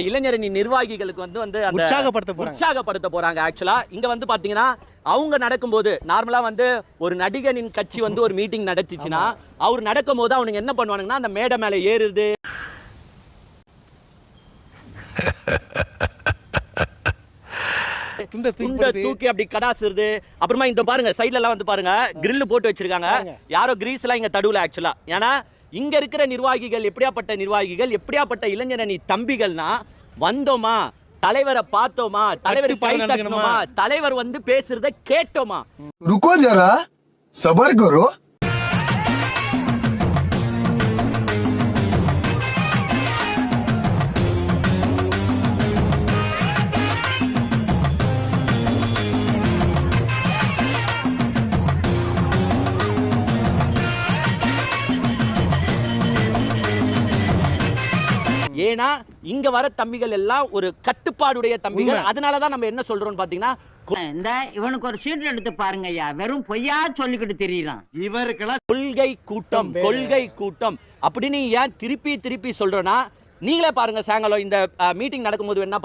இளைஞரணி நிர்வாகிகளுக்கு வந்து அந்த உற்சாகப்படுத்த போறாங்க. ஆக்சுவலா இங்க வந்து பாத்தீங்கன்னா அவங்க நடக்கும்போது நார்மலா வந்து ஒரு நடிகனின் கட்சி வந்து ஒரு மீட்டிங் நடத்திச்சுன்னா அவர் நடக்கும் போது அவனுங்க என்ன பண்ணுவானுங்கன்னா அந்த மேடை மேல ஏறுது, தூக்கி அப்படி கடாசுறது. அப்புறமா இந்த பாருங்க சைடுல எல்லாம் வந்து பாருங்க கிரில் போட்டு வச்சிருக்காங்க. யாரோ கிரீஸ் எல்லாம் இங்க தடுவுல ஆக்சுவலா. ஏன்னா இங்க இருக்கிற நிர்வாகிகள் எப்படியாப்பட்ட நிர்வாகிகள், எப்படியாப்பட்ட இளைஞரணி தம்பிகள்னா வந்தோமா, தலைவரை பார்த்தோமா, தலைவர் கை தட்டணுமா, தலைவர் வந்து பேசுறத கேட்டோமா. ருக்கோ ஜரா சபர் கரோ. ஏன்னா இங்க வர தம்பிகள் எல்லாம் ஒரு கட்டுப்பாடுடைய தம்பிகள். அதனாலதான் நம்ம என்ன சொல்றோம் பாத்தீங்கன்னா, இந்த இவனுக்கு ஒரு சீட் எடுத்து பாருங்க ஐயா, வெறும் பொய்யா சொல்லிக்கிட்டு தெரியலாம். இவருக்கெல்லாம் கொள்கை கூட்டம் அப்படின்னு ஏன் திருப்பி சொல்றோம்னா, நீங்களே பாருங்க சாயங்காலம் இந்த மீட்டிங் நடக்கும்போது என்ன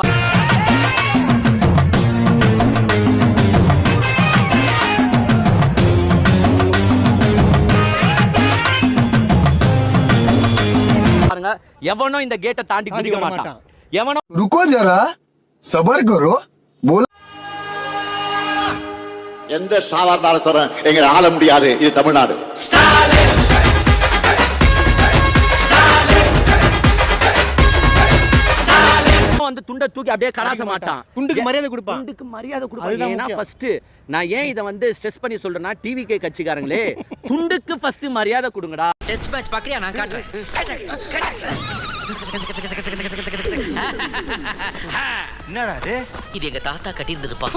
எவனோ இந்த கேட்டை தாண்டி குதிக்க மாட்டான். எவனோ ருக்கோ ஜரா சபர் கரோ. எந்த சாதாரண அரசரும் எங்களை ஆள முடியாது. இது தமிழ்நாடு. வந்து துண்டை தூக்கி அப்படியே கலாச மாட்டான். துண்டுக்கு மரியாதை கொடுப்பான். துண்டுக்கு மரியாதை கொடுப்பான். ஏன்னா ஃபர்ஸ்ட் நான் ஏன் இதை வந்து ஸ்ட்ரெஸ் பண்ணி சொல்றேன்னா, டிவிகே கட்சிக்காரங்களே துண்டுக்கு ஃபர்ஸ்ட் மரியாதை கொடுங்கடா. டெஸ்ட் மேட்ச் பாக்குறியா? நான் காட்டுறேன். என்னடா இது? இது எங்க தாத்தா கட்டி இருந்ததுப்பா.